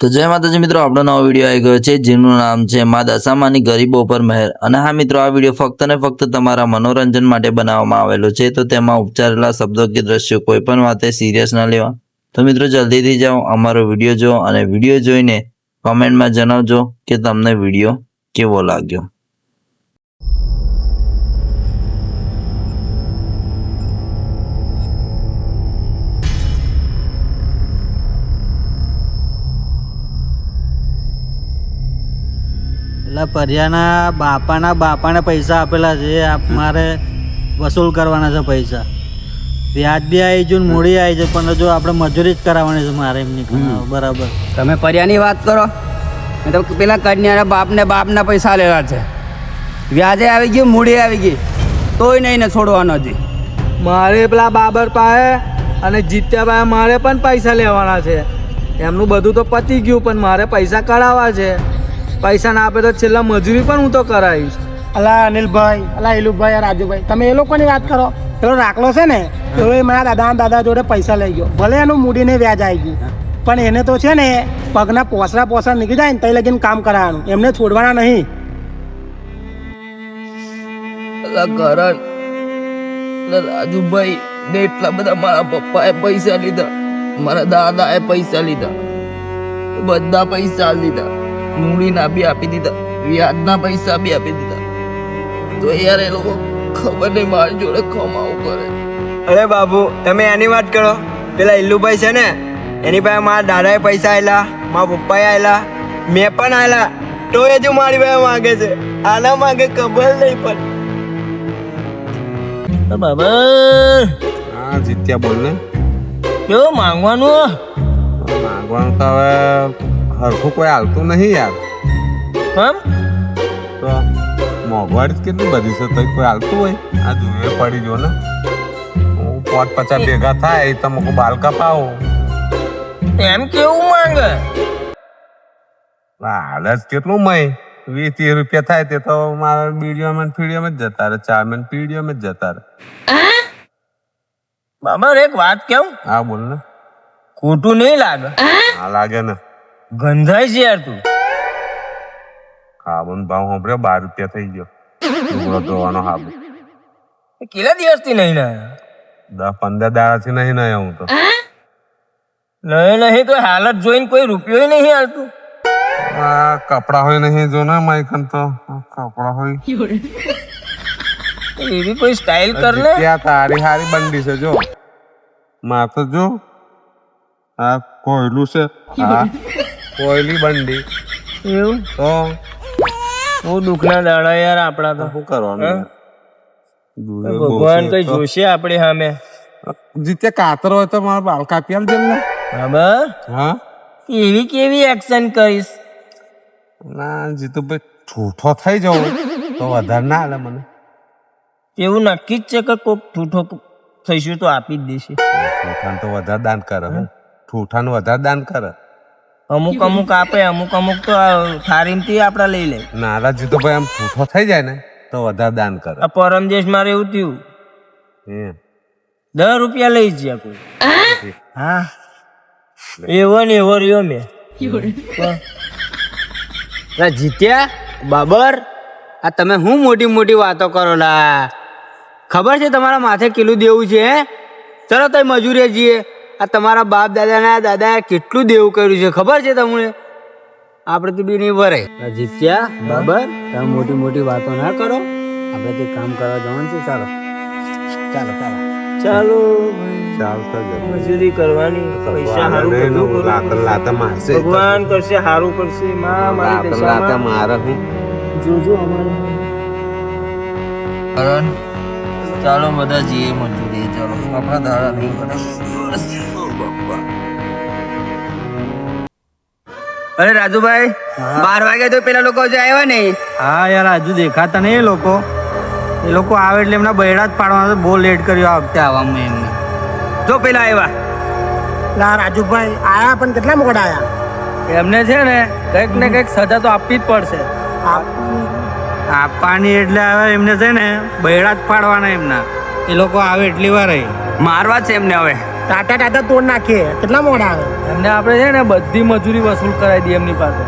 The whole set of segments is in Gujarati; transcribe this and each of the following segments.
તો જય માતાજી મિત્રો, આપણો નવો વિડીયો આવી ગયો છે જેનું નામ છે મા દશામાની ગરીબો પર મહેર। અને હા મિત્રો, આ વિડીયો ફક્ત ને ફક્ત તમારા મનોરંજન માટે બનાવવામાં આવેલો છે, તો તેમાં ઉચ્ચારેલા શબ્દો કે દ્રશ્યો કોઈ પણ વાતે સિરિયસ ના લેવા। તો મિત્રો જલ્દીથી જાઓ, અમારો વિડીયો જો અને વિડીયો જોઈને કોમેન્ટમાં જણાવજો કે તમને વિડીયો કેવો લાગ્યો। એટલે પરિયાના બાપાને પૈસા આપેલા છે, મારે વસૂલ કરવાના છે પૈસા। વ્યાજ બી આવી છે, મૂડી આવી છે, પણ જો આપણે મજૂરી જ કરાવવાની છે મારે એમની। બરાબર, તમે પરિયાની વાત કરો, તો પેલા કન્યાના બાપના પૈસા લેવા છે, વ્યાજે આવી ગયું, મૂડી આવી ગઈ, તોય નહીં ને છોડવાનો હતી। મારે પેલા બાબર પાસે અને જીત્યા પાસે મારે પણ પૈસા લેવાના છે। એમનું બધું તો પતી ગયું, પણ મારે પૈસા કરાવવા છે। પૈસા ના આપે તો છેલ્લા મજૂરી પણ હું તો કરાવીશ। અલા અનિલભાઈ, અલા ઇલુભાઈ, રાજુભાઈ, તમે એ લોકોની વાત કરો। પેલો રાખલો છે ને, તો એ મારા દાદા જોડે પૈસા લઈ ગયો, ભલે એનું મૂડીને વ્યાજ આવી ગયું, પણ એને તો છે ને પગના પોસરા નીકળી જાય ને તઈ લગીને કામ કરાવવાનું, એમને છોડવાના નહીં। કરણ ને રાજુભાઈ ને એટલા બધા મારા પપ્પાએ પૈસા લીધા, મારા દાદાએ પૈસા લીધા, બધા પૈસા લીધા, મૂડીના બી આપી દીધા, વ્યાજના પૈસા બી આપી દીધા। તો યાર એ લોકો ખબર નહીં મારી જોડે કમાવું કરે। અરે બાબુ, તમે એની વાત કરો, પેલા ઇલ્લુભાઈ છે ને એની પાસે મારા દાદાએ પૈસા આવેલા, મારા પપ્પાએ આવેલા, મેં પણ આવેલા, તો એ જો મારી પાસે માગે છે, આના માગે ખબર નહીં પણ। બાબા હા જીત્યા બોલ ને, કેવું માંગવાનું? માંગવાનું તો હવે હરખું કોઈ હાલતું નહીં યાર। કેમ? તો મોંઘવારી કેટલી બધી છે, તો કોઈ હાલતું હોય? આ જોવે પડી જો ને, હું 50 ભેગા થાય તો મૂકું બાલ કપાવો। એમ કેવું માંગે? હાલ જ કેટલું મય 20-30 રૂપિયા થાય તે તો મારા બીડીઓમાં ફીડીઓમાં જ જતા રહે, ચામાં પીડીઓમાં જ જતા રહે। બાબા એક વાત કેવું? હા બોલ ને। ખોટું નહીં લાગે? હા લાગે ને, ગંધાય છે યાર તું। સાબુન ભાવ સાંભળ્યો 12 રૂપિયા થઈ ગયો, લુગડો ધોવાનો સાબુ। કેટલા દિવસથી નહીં ના? 10-15 દાડાથી નહીં ના હું તો નહીં તો હાલત જોઈને કોઈ રૂપિયો નહીં હાલતું। આ કપડા હોય નહીં જો ને માઈકન તો કપડા હોય એવી કોઈ સ્ટાઇલ કર ને। ત્યાં તારી હારી બંડી છે જો, માં તો જો આ કોયલું છે, હા કોયલી બંડી એવું તો બહુ દુઃખના દાડા યાર આપડા તો। શું કરવાનું? ભગવાન કઈ જોશે આપડે સામે? જીતે કાતર હોય તો મારા બાલ કાપી આલ જેમ ને। બાબા હા એવી કેવી એક્શન કરીશ? ના જીતુભાઈ ઠૂઠો થઈ જાઉં તો વધારે ના હાલે મને। એવું નક્કી જ છે કે કોક ઠૂઠો થઈશું તો આપી જ દેશે। ઠૂઠાને તો વધારે દાન કરે, ઠૂઠાને વધારે દાન કરે। અમુક આપે, અમુક તો થારીમથી આપડા લઈ લે। નારા જીતુભાઈ આમ ઠૂઠો થઈ જાય ને તો વધારે દાન કરે। આ પરમ દેશ મારે એવું થયું, એમ 10 રૂપિયા લઈ ગયા કોઈ। હા એવો ને એવો રહ્યો મેં। જીત્યા બાબર, આ તમે હું મોટી મોટી વાતો કરો લા? ખબર છે તમારા માથે કેટલું દેવું છે? ચલો તો મજૂરી જઈએ। આ તમારા બાપ દાદાએ કેટલું દેવું કર્યું છે ખબર છે તમને? આપણે તો બી નહીં ભરે। જીત્યા બાબર, તમે મોટી મોટી વાતો ના કરો, આપણે તે કામ કરવા જવાનું છે। ચાલો ચાલો ચાલો ચાલો ચાલતો જ મજૂરી કરવાની, પૈસા હારું કરવું, લાતા મારશે, ભગવાન કરશે, હારું કરશે। માં મારી લાતા દશામાં મારે હું જોજો અમારે। કરણ ચાલો બધા જઈએ મજૂરી, ચાલો આપણા દાડા નહીં બને। અરે રાજુભાઈ, 12 વાગે તો પેલા લોકો જે આવ્યા ને, હા યાર હજુ દેખાતા નહીં એ લોકો આવે એટલે એમના બૈડા જ પાડવાના છે। બહુ લેટ કર્યો આ વખતે આવવામાં એમને। જો પેલા આવ્યા, લા રાજુભાઈ આયા પણ કેટલા મોડા આયા? એમને છે ને કંઈક ને કંઈક સજા તો આપવી જ પડશે। આપવાની એટલે હવે એમને છે ને બૈડા જ પાડવાના એમના। એ લોકો આવે એટલી વાર મારવા છે એમને હવે। ટાટા તોડ નાખીએ કેટલા મોડા આવે એમને આપણે છે ને બધી મજૂરી વસૂલ કરાવી દઈએ એમની પાસે.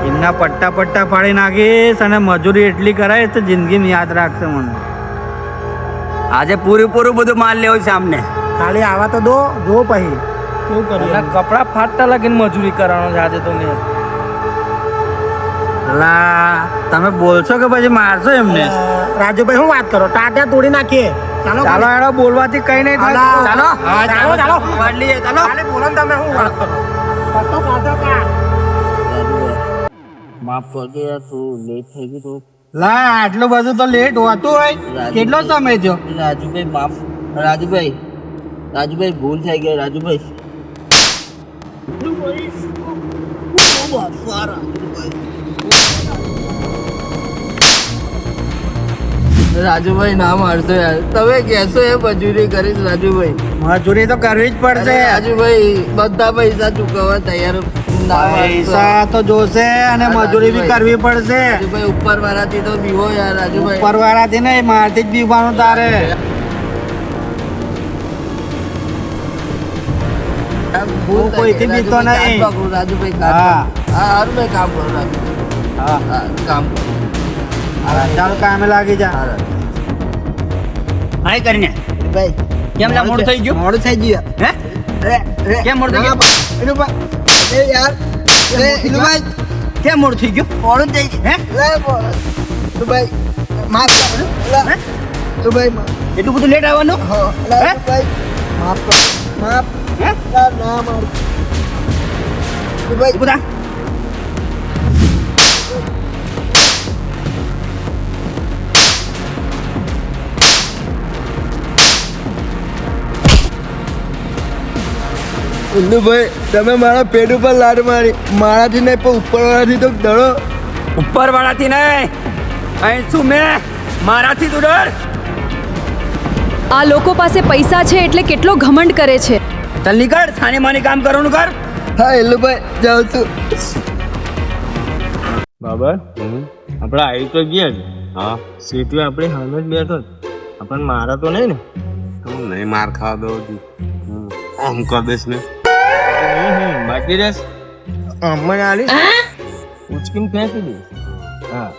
એમના પટ્ટા ફાડી નાખીશ અને મજૂરી એટલી કરાવીશ તો જિંદગી યાદ રાખશે મને. આજે પૂરેપૂરું બધું માલ લેવો છે સામને. ખાલી આવા તો દો જો પછી કેવું કરીએ અને કપડાં ફાટતા લાગીને મજૂરી કરવાનો છે આજે તો મેં. લા તમે બોલશો કે પછી મારશો એમને? રાજુભાઈ શું વાત કરો ટાટા તોડી નાખીએ ચાલો ચાલો એનો બોલવાથી કઈ નહીં થાય. ચાલો ચાલો ચાલો માર લઈએ ચાલો. ખાલી બોલો ને તમે શું વાત કરો પટ્ટો કાઢો કા માફ કરજે યાર, તું લેટ થઈ ગયું તું. લા આટલું બધું તો લેટ હોતું હોય. કેટલો સમય થયો? રાજુભાઈ માફ, રાજુભાઈ ભૂલ થઈ ગઈ રાજુભાઈ. રાજુભાઈ ના મારશો યાર, તમે કહેશો એ મજૂરી કરીશ રાજુભાઈ. મજૂરી તો કરવી જ પડશે. રાજુભાઈ બધા પૈસા ચૂકવવા તૈયાર. ના મારશો. પૈસા તો જોશે અને મજૂરી બી કરવી પડશે. રાજુભાઈ ઉપર વાળાથી તો બીવો યાર રાજુભાઈ. પરવાળાથી નહીં મારથી જ બીવાનું તારે. ભૂલ થઈ કોઈથી ગઈ. બીતો નહીં. કામ પકડો, રાજુભાઈ હા. હારું ભાઈ કામ કરો રાજુભાઈ. હા હા, કામ કરો. ચાલ કામે લાગી જા. હાય કરીને ભાઈ કેમ લા મોડું થઈ ગયું? મોડું થઈ ગયું હે કેમ મોડું થઈ ગયું? યાર ભાઈ કેમ મોડું થઈ ગયું? મોડું થઈ ગયું હે ભાઈ માફ કર ભાઈ એટલું બધું લેટ આવવાનું? ભાઈ માફ કર માફ હે ના માર ભાઈ બધા ભાઈ તમે મારા પેટ ઉપર લાડ મારી, મારાથી નહીં પણ ઉપરવાળાથી તો ડરો. ઉપર વાળાથી નહીં, અહીં શું મેં મારાથી તું ડર. આ લોકો પાસે પૈસા છે એટલે કેટલો ઘમંડ કરે છે. ચાલ નીકળ, થાને માને કામ કરવાનું કર. હા ભાઈ જાઉં છું. બાબર આપણે આવી તો ગયા છે. હા સીટું આપણે સામે જ બેઠો જ. આપણને મારા તો નહીં ને? હું નહીં માર ખાવા દઉં છું. આમ કર દઈશ ને. બાકી રહેશ અમને આલી ઉચકીને ફેંકી દે. હા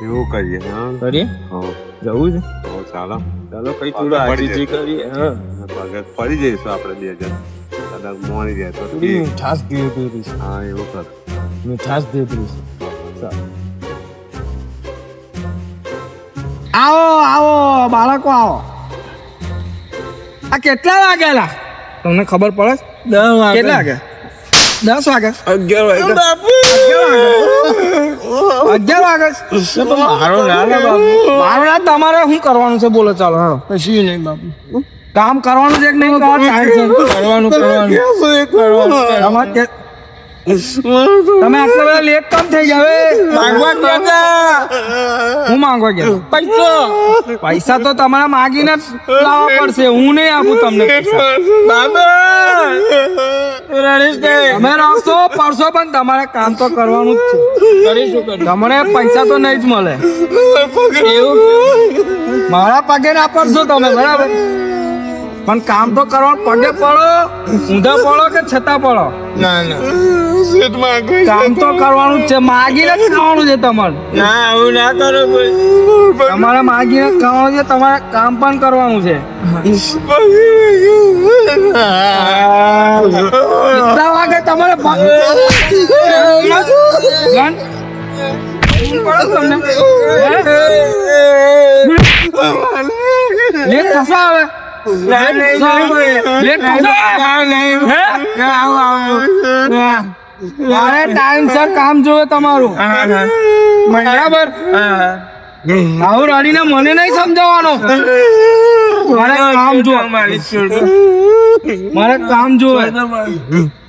એવું કરીએ. હા કરીએ હા જવું છે. હો, ચાલો ચાલો કઈ થોડું આજીજી કરીએ. હા પગત પડી જઈશું આપણે 2000 કદાચ મોની જાય તો થોડી મીઠાશ ધીરે ધીરે હા એવું કર. મીઠાશ ધીરે ધીરે. આવો આવો બાળકો આવો આ કેટલા વાગેલા તમને ખબર પડે? 10 વાગે. કેટલા વાગે? 10 વાગે 11 વાગે. 11 વાગે મારો ના લે બાપુ. મારું ના તમારે શું કરવાનું છે બોલો ચાલો હાલો કશું નહીં બાપુ કામ કરવાનું છે કે નહીં કરવાનું? કરવાનું તમારે કે- તમે આટલા બધા લેટ કેમ થઈ જાવે? માંગવા ગયા હું માંગવા ગયા? પૈસા તો તમારે માગીને જ લાવવા પડશે. હું નહીં આપું તમને પૈસા. તમે રાખશો પડશો પણ તમારે કામ તો કરવાનું જ છે. તમને પૈસા તો નહીં જ મળે. એવું મારા પગે ના પડશો તમે બરાબર પણ કામ તો કરવાનું. પગે પડો ઊંધા પડો કે છતાં પડો ના ના કામ તો કરવાનું જ છે. માગીને જ ખાવાનું છે તમારે. ના આવું ના કરો ભાઈ. તમારે માગીને જ ખાવાનું છે. તમારે કામ પણ કરવાનું છે. કેટલા વાગે તમારે લેટ થશે હવે. લેટ થશે. મારે ટાઈમસર કામ જોવે તમારું બરાબર. આવું રડીને મને નહીં સમજાવવાનો. મારે કામ જોવે. મારે કામ જોવે.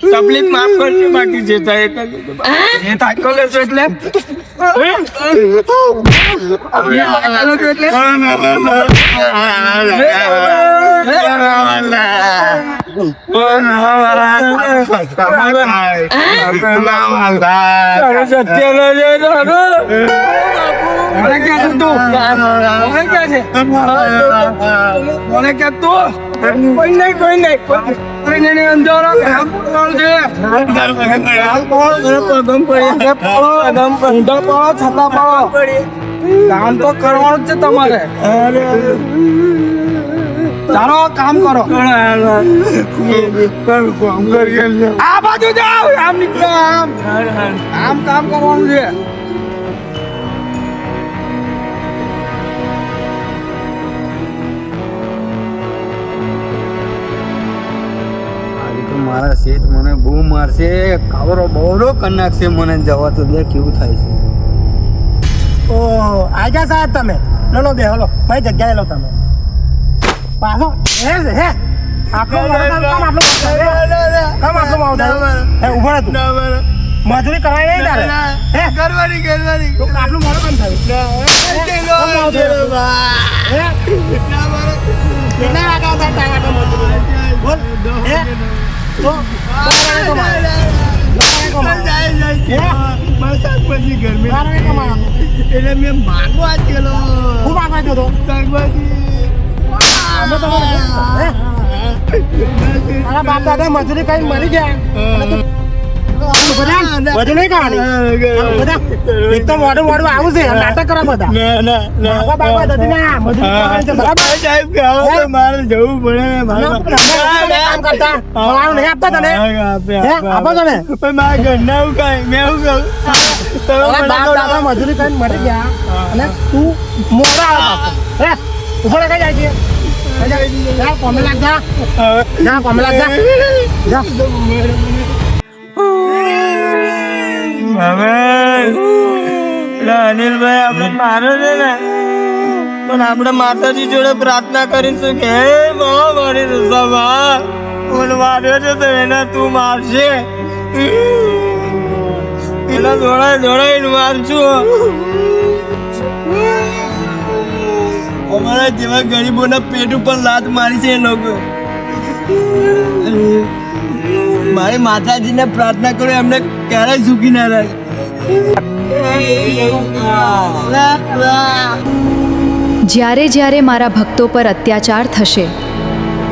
તકલીફ માફ કરજો બાકી જે થાય એ કરજો. એ તાકો લેશો એટલે સત્ય મને ક્યાં છે તું? મને ક્યાં છે? મને ક્યાં તું? કોઈ નહીં કોઈ નહીં અંધારો કામ કોણ છે? કામ તો કરવાનું જ છે તમારે. ચાલો કામ કરો. આ બાજુ જાઓ. આમ નીકળો. આમ કામ કરવાનું છે. મારા શેઠ મને બહુ મારશે, કાવરો બહુ કરી નાખશે મને. જવા તો દે કેવું થાય છે. ઓહ આજા સાહેબ તમે લો બે હલો ભાઈ જગ્યાએ લો તમે પાછો હે આટલો કામ આટલું હે ઉભો રહે તું મજૂરી કરવાય નહીં તારે હે કરવાની તો આટલું મોડું કામ થયું કેટલા વાગ્યા હતા ટાટા મજૂરી બોલ હે તો એટલે મેં માંગવા ગયેલો. હું માગવા ગયો તો તારા બાપ દાદા મજૂરી કઈ મરી ગયા બધું નહીં કરવાની એક તો મોડું આવું છે નાટક કરવા બધા બાપા નથી ના મજૂરી કરવાની છે બરાબર સાહેબ મારે જવું પડે. કામ કરતા નહીં આપતા તને આપો તમે મારા ઘરના હું કઈ મેં શું કહું? તારા બાપ દાદા મજૂરી કરીને મરી ગયા અને તું મોડા આવ્યો હે ઉપર કઈ જાય છે જા કોમે લાગ જા કોમે લાગ જા અનિલભાઈ આપણે મારો છે ને પણ આપણે માતાજી જોડે પ્રાર્થના કરીશું કે હે મારી રસામાં મને માર્યો છે તો એને તું મારશે. એના દોડાઈને મારશું. અમારા જેવા ગરીબોના પેટ ઉપર લાત મારી છે એ લોકો. મારી માતાજીને પ્રાર્થના કરો એમને ક્યારેય સુખી ના રહે. જ્યારે જ્યારે મારા ભક્તો પર અત્યાચાર થશે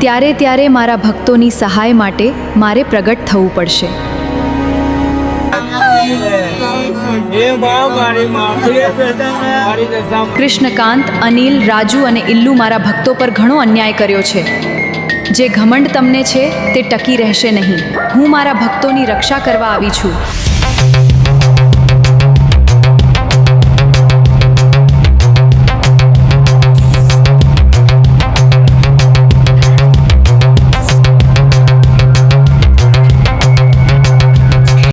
ત્યારે ત્યારે મારા ભક્તોની સહાય માટે મારે પ્રગટ થવું પડશે. કૃષ્ણકાંત, અનિલ, રાજુ અને ઇલ્લુ મારા ભક્તો પર ઘણો અન્યાય કર્યો છે. જે ઘમંડ તમને છે તે ટકી રહેશે નહીં. હું મારા ભક્તોની રક્ષા કરવા આવી છું.